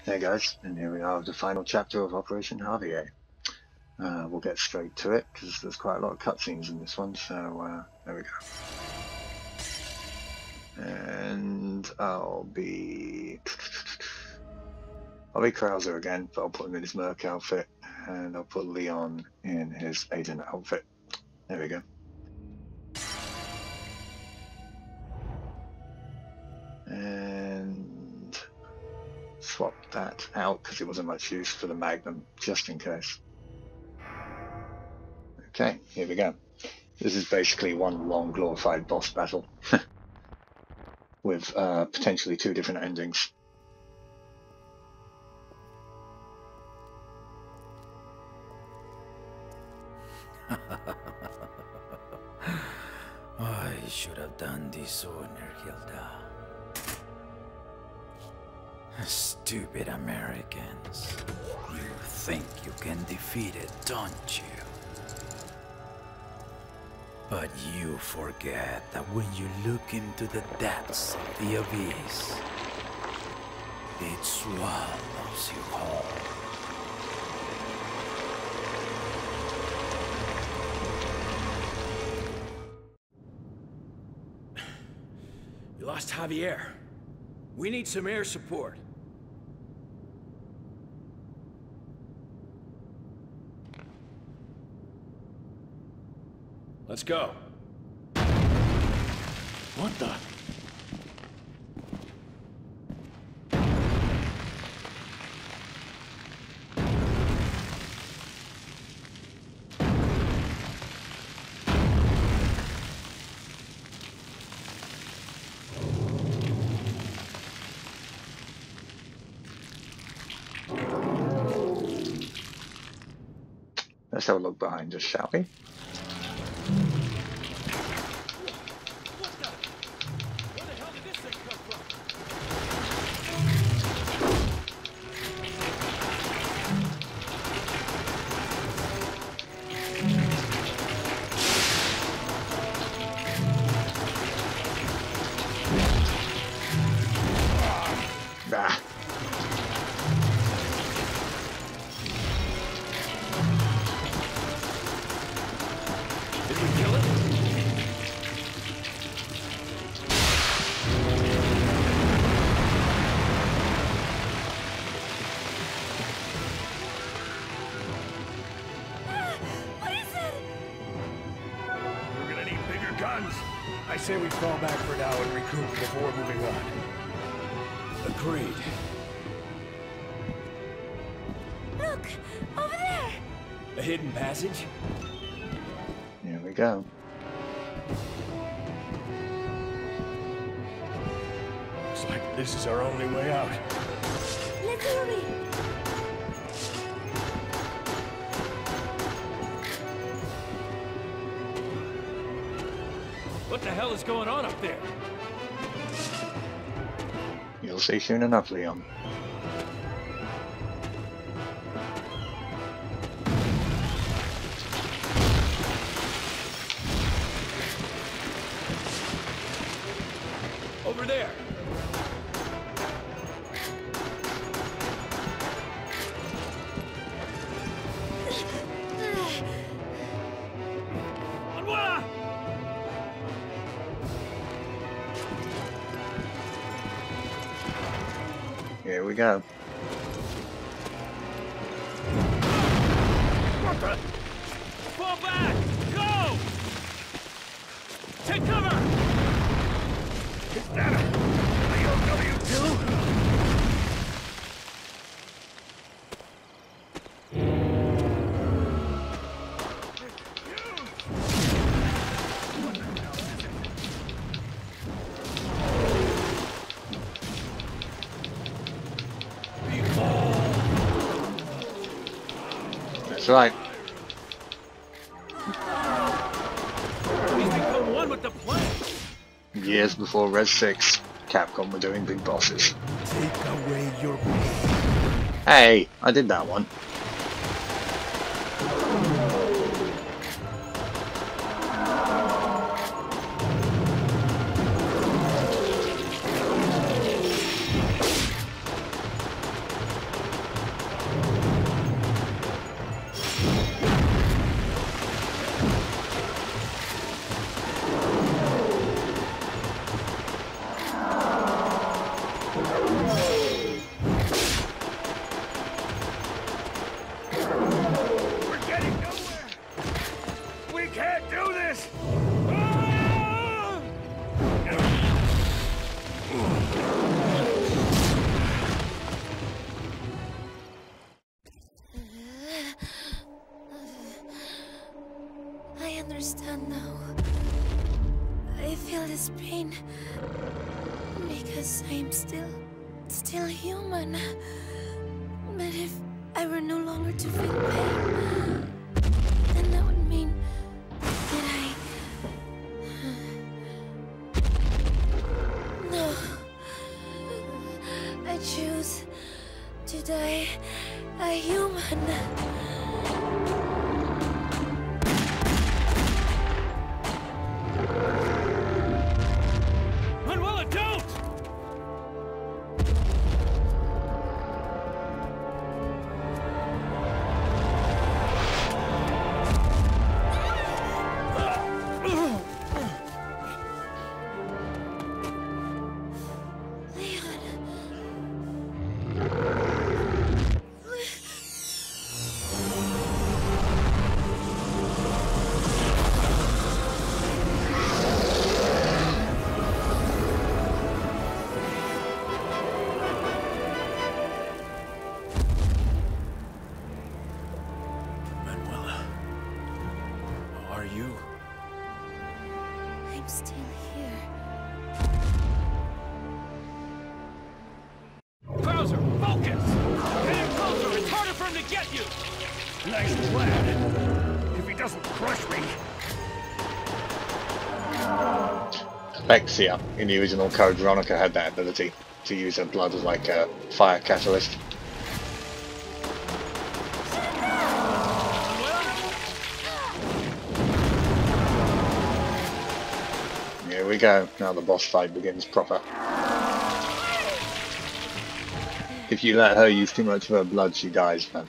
Hey guys, and here we are with the final chapter of Operation Javier. We'll get straight to it because there's quite a lot of cutscenes in this one, so there we go. And I'll be Krauser again, but I'll put him in his Merc outfit, and I'll put Leon in his Agent outfit. There we go. And swap that out because it wasn't much use for the Magnum, just in case. Okay, here we go. This is basically one long glorified boss battle with potentially two different endings. I should have done this sooner, Hilda. Stupid Americans. You think you can defeat it, don't you? But you forget that when you look into the depths of the abyss, it swallows you whole. You lost Javier. We need some air support. Let's go. What the? Let's have a look behind us, shall we? Ah. Did we kill it? What is it? We're gonna need bigger guns. I say we fall back for now and recoup before moving on. Agreed. Look, over there. A hidden passage? Here we go. Looks like this is our only way out. Let's hurry. What the hell is going on up there? You'll see soon enough, Leon. Over there. Onward! Here we go. What the? Fall back! Go! Take cover! Is that a LW2? That's right. He's become one with the plant. Years before Res 6, Capcom were doing big bosses. Take away your... Hey, I did that one. We're getting nowhere! We can't do this! Ah! I understand now. I feel this pain because I am still human. But if I were no longer to feel pain, then that would mean that no. I choose to die a human. I'm still here. Krauser, focus! Get in closer! It's harder for him to get you! Nice plan. If he doesn't crush me... Alexia, in the original code, Veronica had that ability to use her blood as like a fire catalyst. Here we go, now the boss fight begins proper. If you let her use too much of her blood, she dies, man.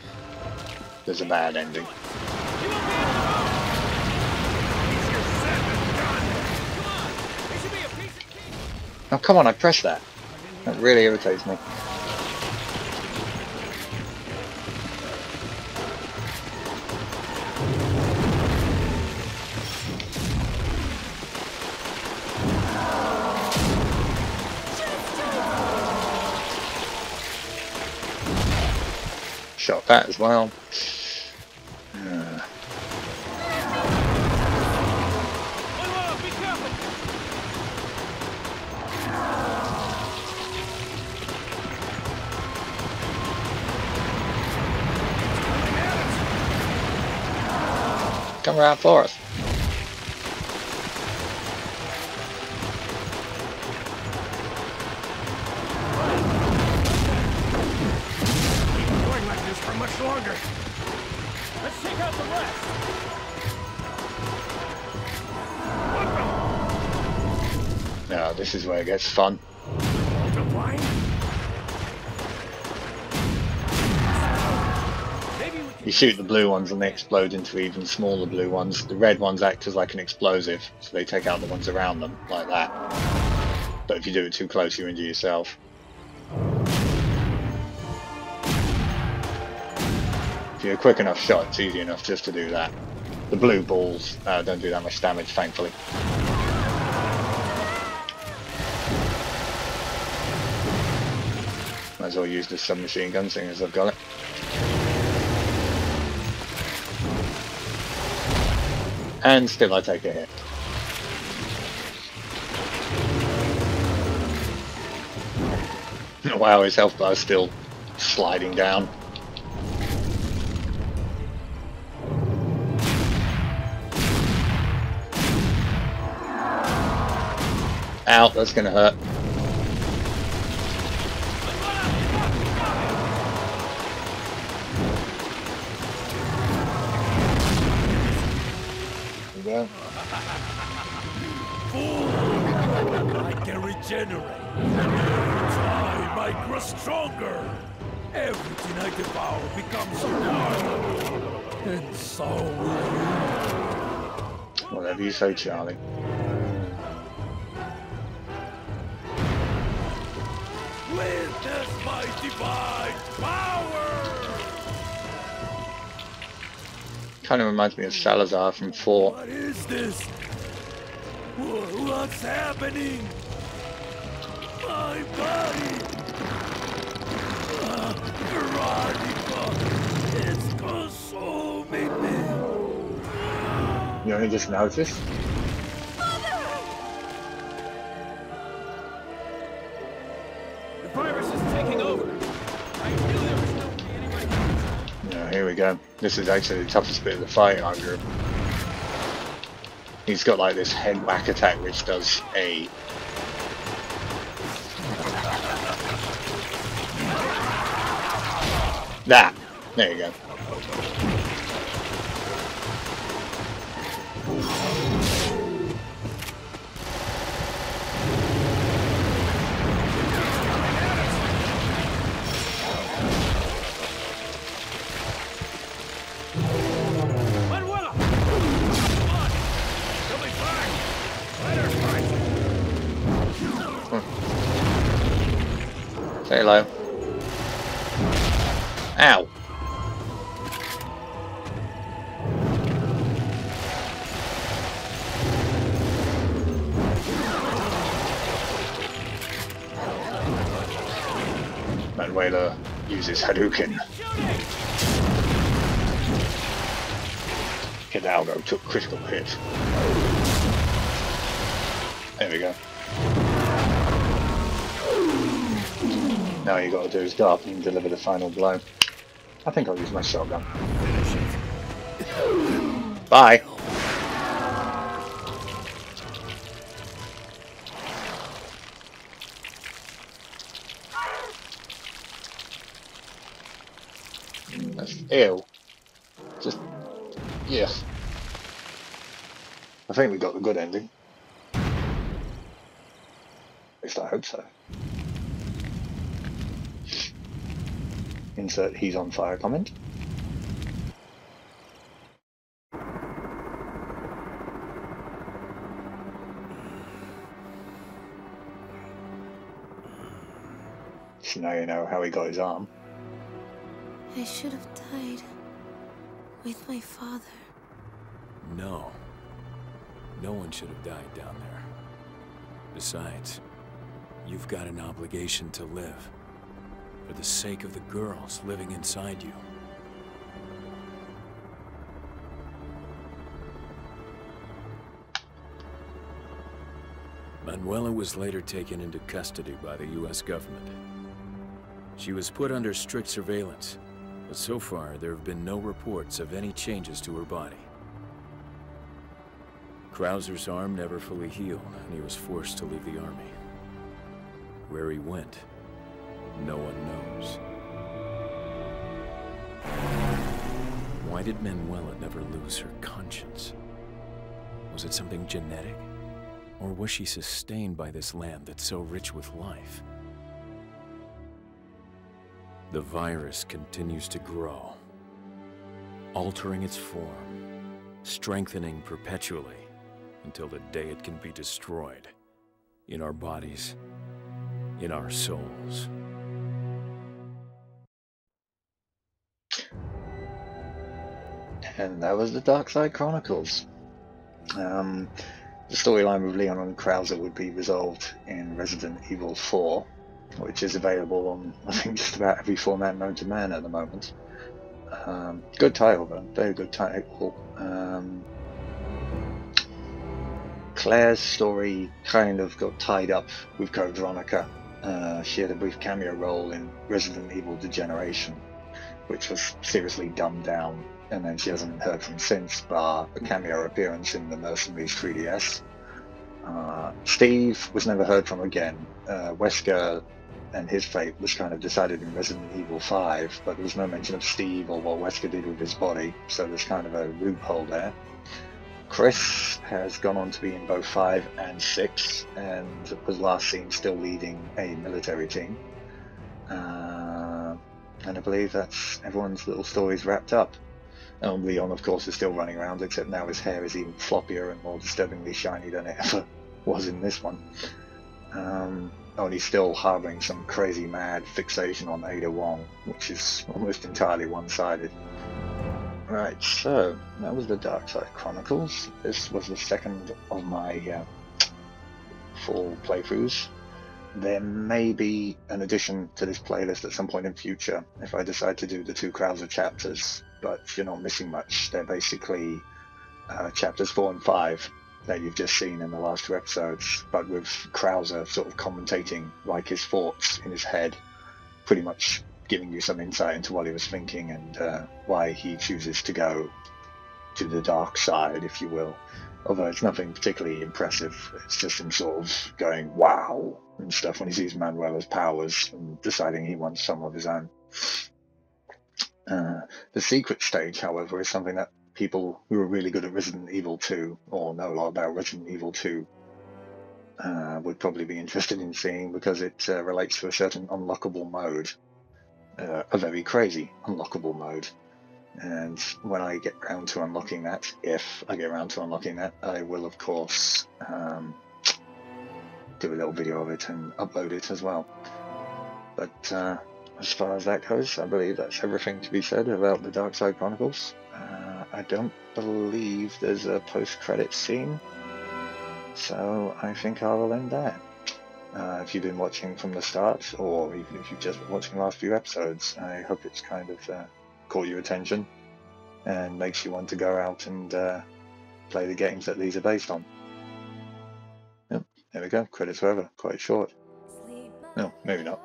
There's a bad ending. Oh, come on, I pressed that. That really irritates me. Shot that as well. Come around for us. Going like this for much longer. Let's take out the rest. Now this is where it gets fun. Multiplying? You shoot the blue ones and they explode into even smaller blue ones. The red ones act as like an explosive, so they take out the ones around them, like that. But if you do it too close, you injure yourself. If you're a quick enough shot, it's easy enough just to do that. The blue balls don't do that much damage, thankfully. Might as well use this submachine gun, seeing as I've got it. And still I take a hit. Wow, his health bar is still sliding down. Ow, that's gonna hurt. There we go. I can regenerate. Every time I grow stronger. Everything I devour becomes harder. And so will you. Whatever you say, Charlie. Leon! my divine power! Kind of reminds me of Salazar from 4. What is this? What's happening? My body! Veronica! It's consuming me! You only just noticed? The virus is taking over. I knew there was no anybody. Yeah, here we go. This is actually the toughest bit of the fight, I agree. He's got like this head whack attack which does a... That! There you go. Manuela! Come on! You'll be fine! Let her fight! Say hello. Ow! Manuela uses Hadouken. Hidalgo took critical hit. There we go. Now all you gotta do is go up and deliver the final blow. I think I'll use my shotgun. Bye! That's ew. Just... yeah. I think we got the good ending. At least I hope so. Insert he's on fire comment. So now you know how he got his arm. I should have died with my father. No. No one should have died down there. Besides, you've got an obligation to live. For the sake of the girls living inside you. Manuela was later taken into custody by the U.S. government. She was put under strict surveillance, but so far there have been no reports of any changes to her body. Krauser's arm never fully healed, and he was forced to leave the army. Where he went, no one knows. Why did Manuela never lose her conscience? Was it something genetic? Or was she sustained by this land that's so rich with life? The virus continues to grow, altering its form, strengthening perpetually, until the day it can be destroyed. In our bodies, in our souls. And that was the Darkside Chronicles. The storyline with Leon and Krauser would be resolved in Resident Evil 4, which is available on, I think, just about every format known to man at the moment. Good title though, very good title. Claire's story kind of got tied up with Code Veronica. She had a brief cameo role in Resident Evil Degeneration, which was seriously dumbed down, and then she hasn't been heard from since, bar a cameo appearance in the Mercenaries 3DS. Steve was never heard from again. Wesker and his fate was kind of decided in Resident Evil 5, but there was no mention of Steve or what Wesker did with his body, so there's kind of a loophole there. Chris has gone on to be in both 5 and 6, and was last seen still leading a military team. And I believe that's everyone's little stories wrapped up. And Leon, of course, is still running around, except now his hair is even floppier and more disturbingly shiny than it ever was in this one. only still harboring some crazy mad fixation on Ada Wong, which is almost entirely one-sided. Right, so that was the Darkside Chronicles. This was the second of my full playthroughs. There may be an addition to this playlist at some point in future if I decide to do the 2 Krauser chapters, but you're not missing much. They're basically chapters 4 and 5 that you've just seen in the last 2 episodes, but with Krauser sort of commentating like his thoughts in his head, pretty much giving you some insight into what he was thinking and why he chooses to go to the dark side, if you will. Although it's nothing particularly impressive, it's just him sort of going wow and stuff when he sees Manuela's powers and deciding he wants some of his own. The secret stage, however, is something that people who are really good at Resident Evil 2 or know a lot about Resident Evil 2 would probably be interested in seeing, because it relates to a certain unlockable mode, a very crazy unlockable mode. And when I get around to unlocking that, if I get around to unlocking that, I will of course do a little video of it and upload it as well. But as far as that goes, I believe that's everything to be said about the Darkside Chronicles. I don't believe there's a post-credits scene, so I think I will end there. If you've been watching from the start, or even if you've just been watching the last few episodes, I hope it's kind of caught your attention and makes you want to go out and play the games that these are based on. Yep, there we go, credits forever, quite short. No, maybe not.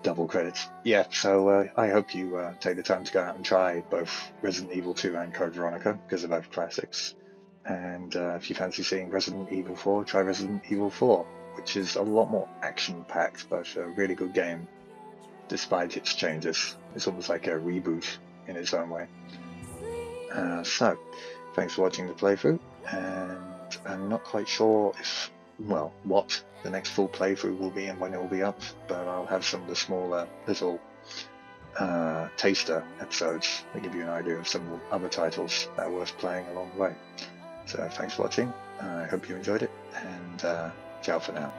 Double credits. Yeah, so I hope you take the time to go out and try both Resident Evil 2 and Code Veronica, because they're both classics. And if you fancy seeing Resident Evil 4, try Resident Evil 4, which is a lot more action-packed, but a really good game, despite its changes. It's almost like a reboot in its own way. So, thanks for watching the playthrough, and I'm not quite sure if, well, what the next full playthrough will be and when it will be up, but I'll have some of the smaller little taster episodes that give you an idea of some of the other titles that are worth playing along the way. So thanks for watching, I hope you enjoyed it, and ciao for now.